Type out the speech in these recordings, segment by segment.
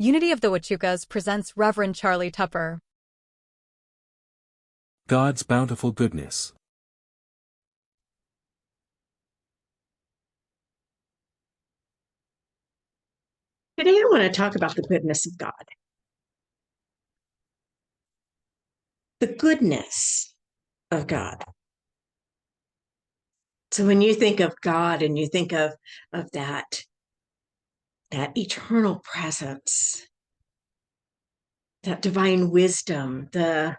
Unity of the Huachucas presents Reverend Charli Tupper. God's bountiful goodness. Today, I want to talk about the goodness of God. The goodness of God. So when you think of God and you think of that eternal presence, that divine wisdom, the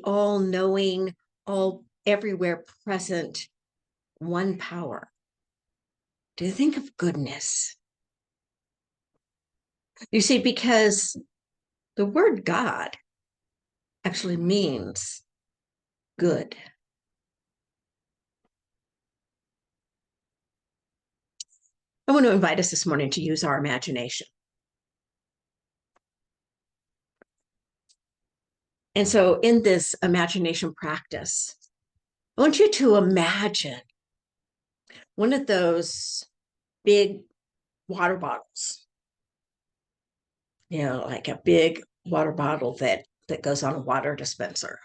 all-knowing, all everywhere present one power, do you think of goodness? You see, because the word God actually means good. I want to invite us this morning to use our imagination. And so in this imagination practice, I want you to imagine one of those big water bottles, like a big water bottle that goes on a water dispenser.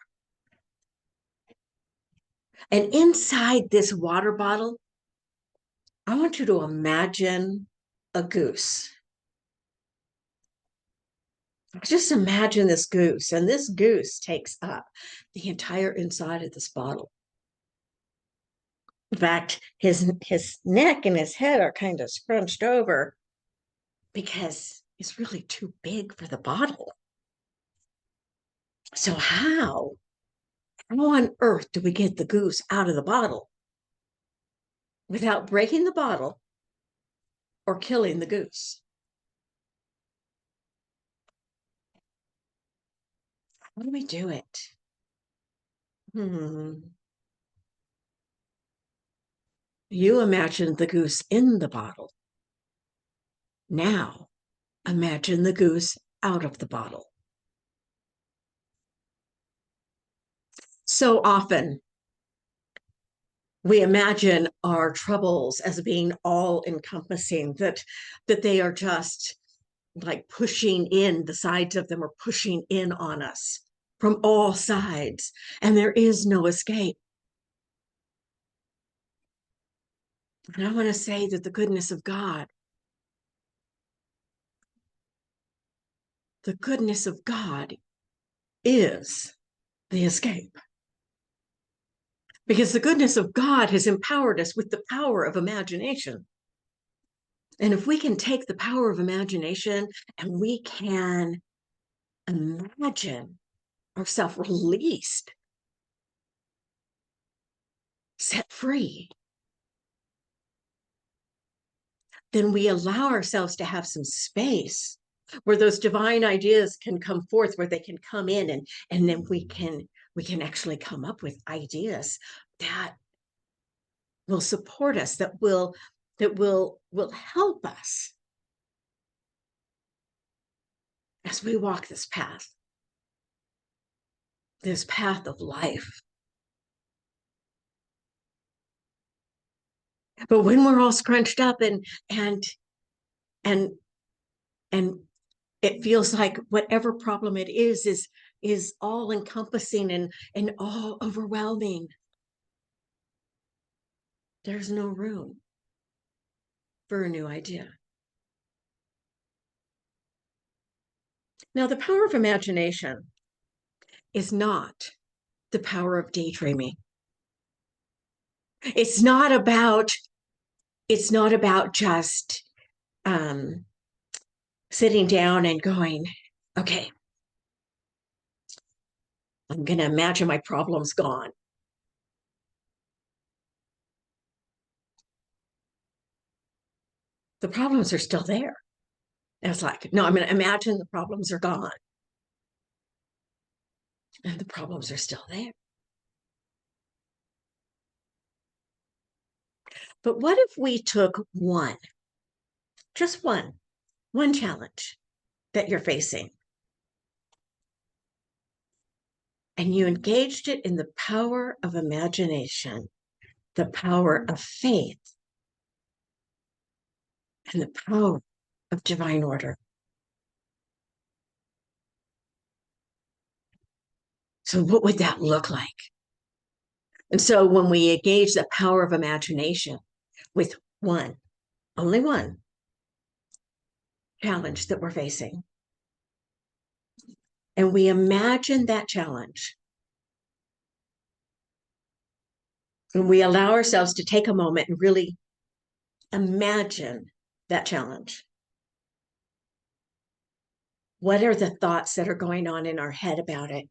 And inside this water bottle, I want you to imagine a goose. Just imagine this goose, and this goose takes up the entire inside of this bottle. In fact, his neck and his head are kind of scrunched over because it's really too big for the bottle. So how on earth do we get the goose out of the bottle without breaking the bottle or killing the goose? How do we do it? You imagine the goose in the bottle. Now, imagine the goose out of the bottle. So often, we imagine our troubles as being all-encompassing, that they are just like pushing in, the sides of them are pushing in on us from all sides, and there is no escape. And I want to say that the goodness of God, is the escape. Because the goodness of God has empowered us with the power of imagination. And if we can take the power of imagination and we can imagine ourselves released, set free, then we allow ourselves to have some space where those divine ideas can come forth, where they can come in, and then we can actually come up with ideas that will support us, that will help us as we walk this path of life. But when we're all scrunched up and it feels like whatever problem it is all encompassing and all overwhelming, there's no room for a new idea. Now, the power of imagination is not the power of daydreaming. It's not about just sitting down and going, okay, I'm going to imagine my problem's gone. The problems are still there. And it's like, no, I'm going to imagine the problems are gone. And the problems are still there. But what if we took just one challenge that you're facing, and you engaged it in the power of imagination, the power of faith, and the power of divine order? So what would that look like? And so when we engage the power of imagination with only one challenge that we're facing, and we imagine that challenge, and we allow ourselves to take a moment and really imagine that challenge. What are the thoughts that are going on in our head about it?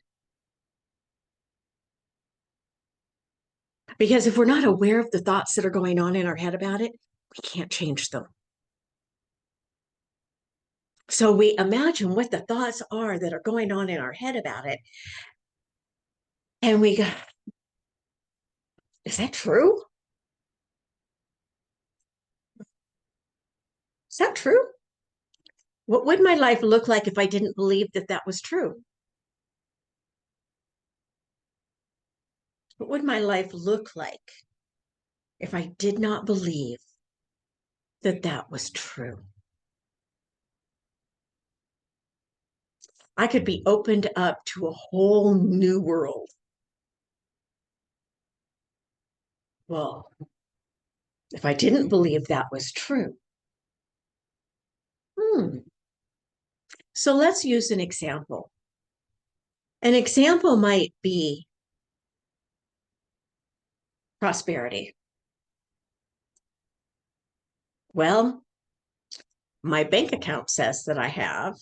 Because if we're not aware of the thoughts that are going on in our head about it, we can't change them. So we imagine what the thoughts are that are going on in our head about it. And we go, is that true? Is that true? What would my life look like if I didn't believe that that was true? What would my life look like if I did not believe that that was true? I could be opened up to a whole new world. Well, if I didn't believe that was true. So let's use an example. An example might be prosperity. Well, my bank account says that I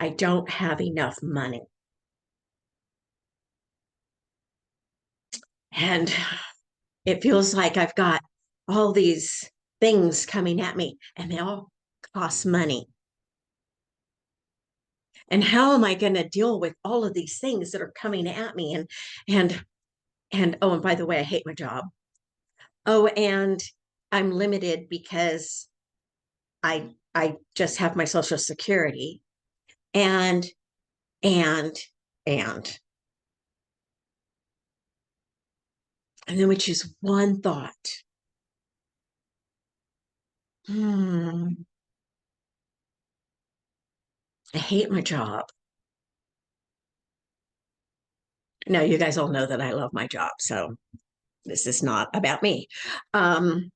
don't have enough money. And it feels like I've got all these things coming at me and they all cost money. And how am I going to deal with all of these things that are coming at me? And by the way, I hate my job. Oh, and I'm limited because I just have my social security. And and and and then we choose one thought. I hate my job. Now, you guys all know that I love my job, so this is not about me. Um,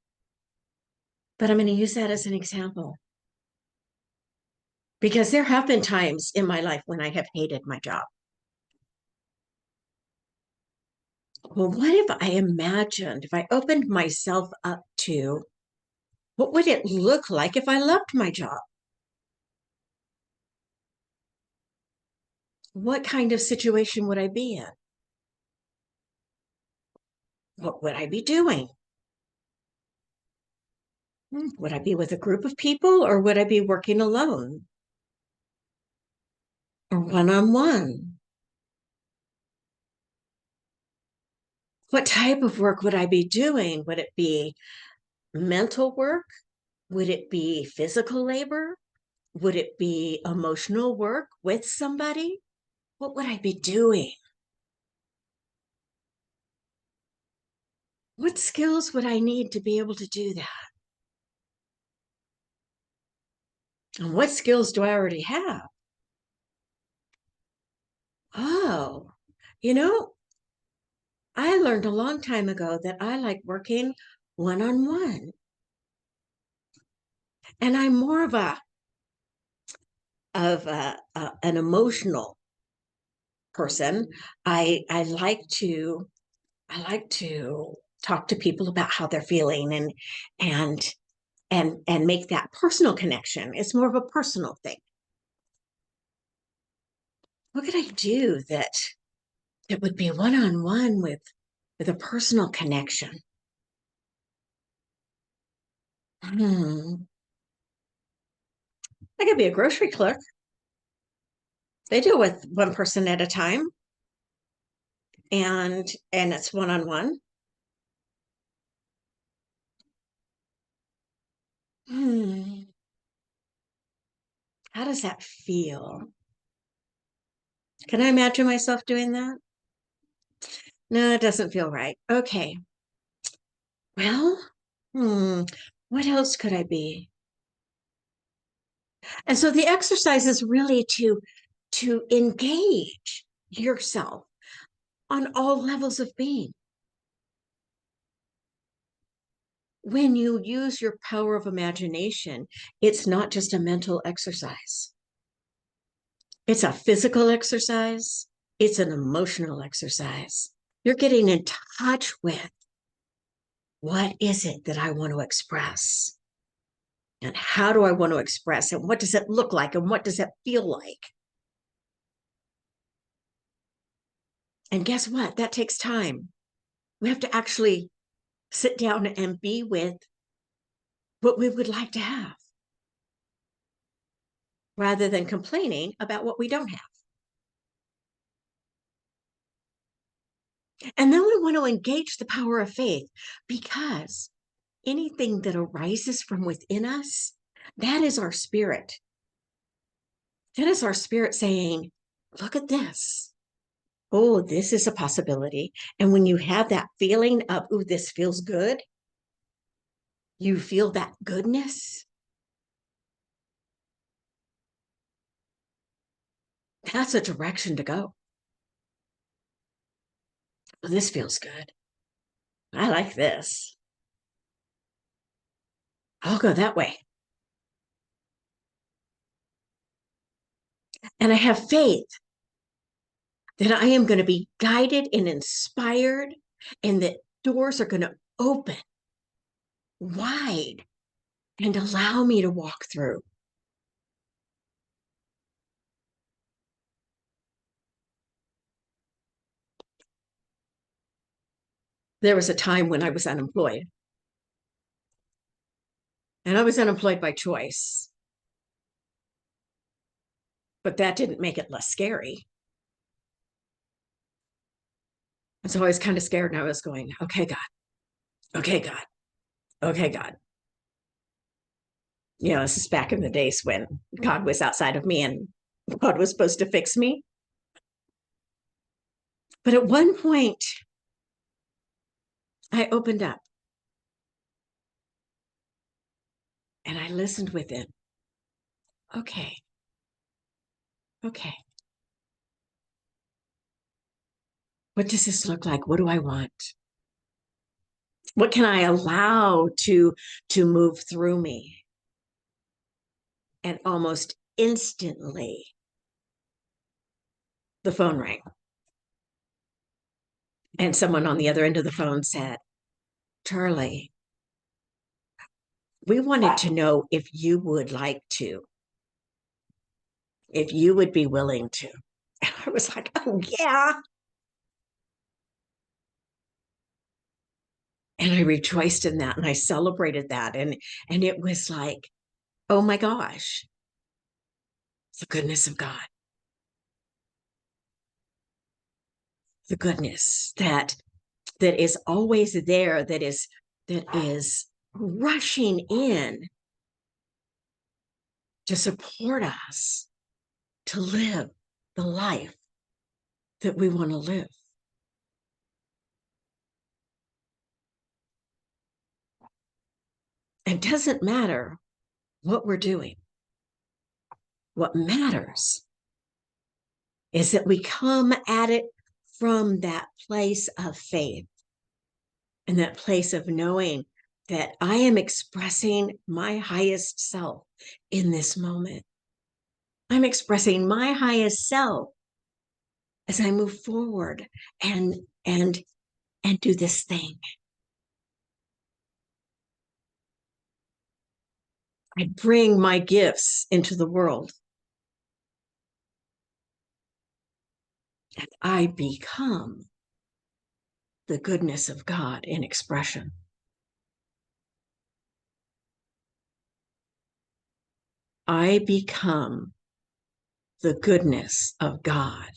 but I'm going to use that as an example because there have been times in my life when I have hated my job. Well, what if I imagined, if I opened myself up to what would it look like if I loved my job? What kind of situation would I be in? What would I be doing? Would I be with a group of people or would I be working alone or one on one? What type of work would I be doing? Would it be mental work? Would it be physical labor? Would it be emotional work with somebody? What would I be doing? What skills would I need to be able to do that? And what skills do I already have? Oh, you know, I learned a long time ago that I like working one on one. And I'm more of an emotional person. I like to talk to people about how they're feeling and and make that personal connection. It's more of a personal thing. What could I do that would be one on one with a personal connection? I could be a grocery clerk. They deal with one person at a time, and it's one on one. How does that feel? Can I imagine myself doing that? No, it doesn't feel right. Okay. Well, what else could I be? And so the exercise is really to engage yourself on all levels of being. When you use your power of imagination, it's not just a mental exercise. It's a physical exercise. It's an emotional exercise. You're getting in touch with what is it that I want to express? And how do I want to express it? What does it look like? And what does it feel like? And guess what? That takes time. We have to actually sit down and be with what we would like to have rather than complaining about what we don't have. And then we want to engage the power of faith because anything that arises from within us, that is our spirit. That is our spirit saying, look at this. Oh, this is a possibility. And when you have that feeling of, oh, this feels good, you feel that goodness. That's a direction to go. Oh, this feels good. I like this. I'll go that way. And I have faith that I am going to be guided and inspired, and that doors are going to open wide and allow me to walk through. There was a time when I was unemployed, and I was unemployed by choice, but that didn't make it less scary. And so I was kind of scared, and I was going, okay, God, okay, God, okay, God. You know, this is back in the days when God was outside of me and God was supposed to fix me. But at one point, I opened up and I listened within. Okay, okay. What does this look like? What do I want? What can I allow to move through me? And almost instantly, the phone rang. And someone on the other end of the phone said, Charli, we wanted to know if you would like to, if you would be willing to. And I was like, oh, yeah. And I rejoiced in that and I celebrated that. And it was like, oh my gosh, the goodness of God, the goodness that is always there, that is rushing in to support us to live the life that we want to live. It doesn't matter what we're doing. What matters is that we come at it from that place of faith and that place of knowing that I am expressing my highest self in this moment. I'm expressing my highest self as I move forward and do this thing. I bring my gifts into the world and I become the goodness of God in expression. I become the goodness of God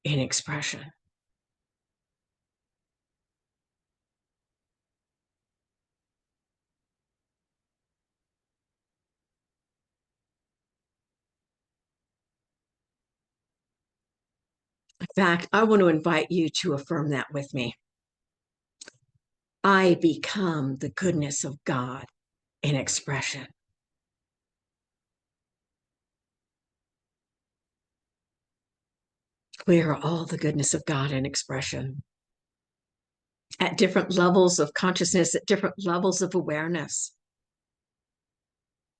in expression. In fact, I want to invite you to affirm that with me. I become the goodness of God in expression. We are all the goodness of God in expression at different levels of consciousness, at different levels of awareness.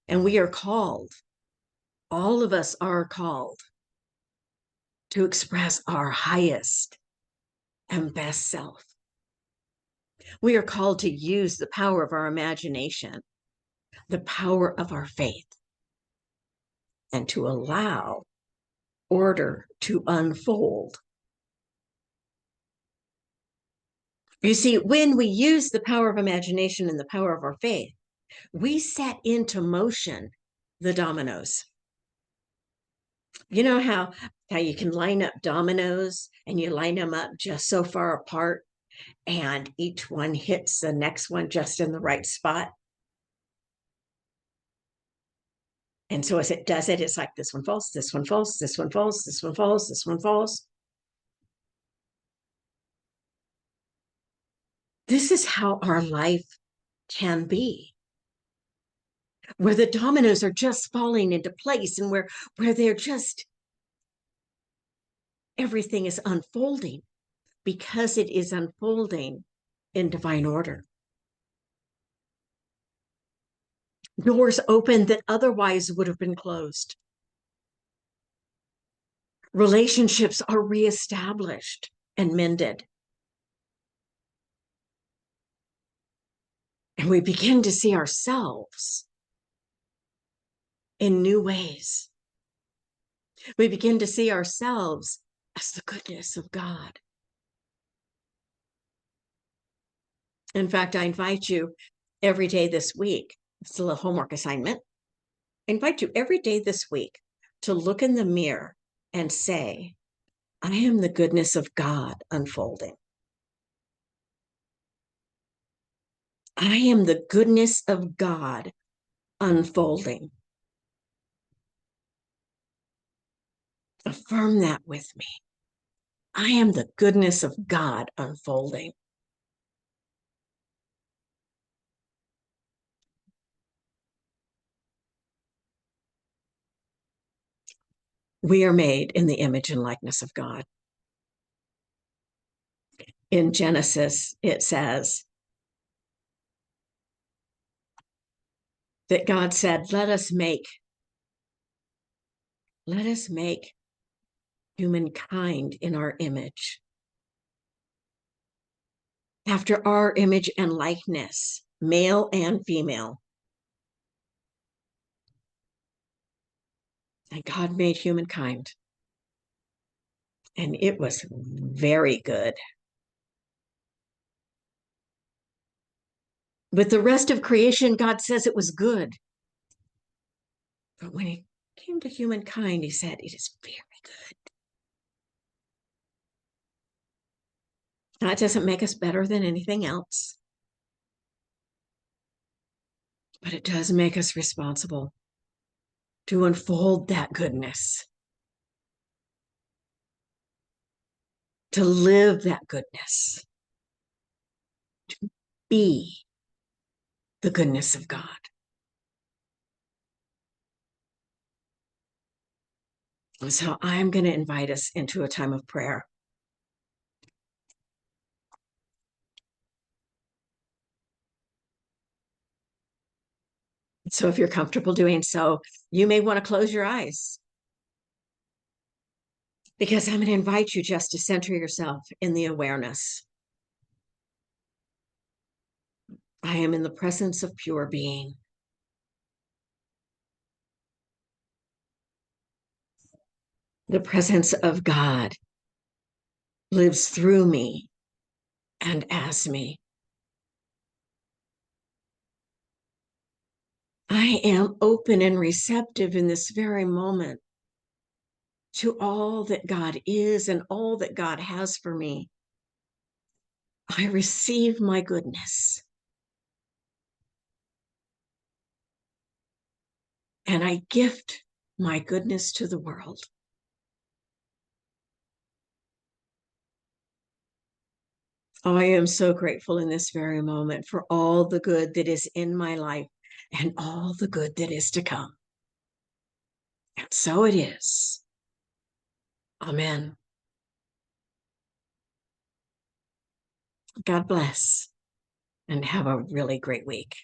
And we are called, all of us are called to express our highest and best self. We are called to use the power of our imagination, the power of our faith, and to allow order to unfold. You see, when we use the power of imagination and the power of our faith, we set into motion the dominoes. You know how you can line up dominoes and you line them up just so far apart and each one hits the next one just in the right spot? And so as it does it, it's like this one falls, this one falls, this one falls, this one falls, this one falls. This is how our life can be, where the dominoes are just falling into place and where they're just, everything is unfolding because it is unfolding in divine order. Doors open that otherwise would have been closed. Relationships are reestablished and mended. And we begin to see ourselves in new ways. We begin to see ourselves as the goodness of God. In fact, I invite you every day this week, it's a little homework assignment. I invite you every day this week to look in the mirror and say, I am the goodness of God unfolding. I am the goodness of God unfolding. Affirm that with me. I am the goodness of God unfolding. We are made in the image and likeness of God. In Genesis, it says that God said, let us make humankind in our image, after our image and likeness, male and female. And God made humankind. And it was very good. With the rest of creation, God says it was good. But when he came to humankind, he said, it is very good. That doesn't make us better than anything else. But it does make us responsible to unfold that goodness, to live that goodness, to be the goodness of God. And so I'm going to invite us into a time of prayer. So if you're comfortable doing so, you may want to close your eyes, because I'm going to invite you just to center yourself in the awareness. I am in the presence of pure being. The presence of God lives through me and as me. I am open and receptive in this very moment to all that God is and all that God has for me. I receive my goodness. And I gift my goodness to the world. I am so grateful in this very moment for all the good that is in my life and all the good that is to come. And so it is. Amen. God bless and have a really great week.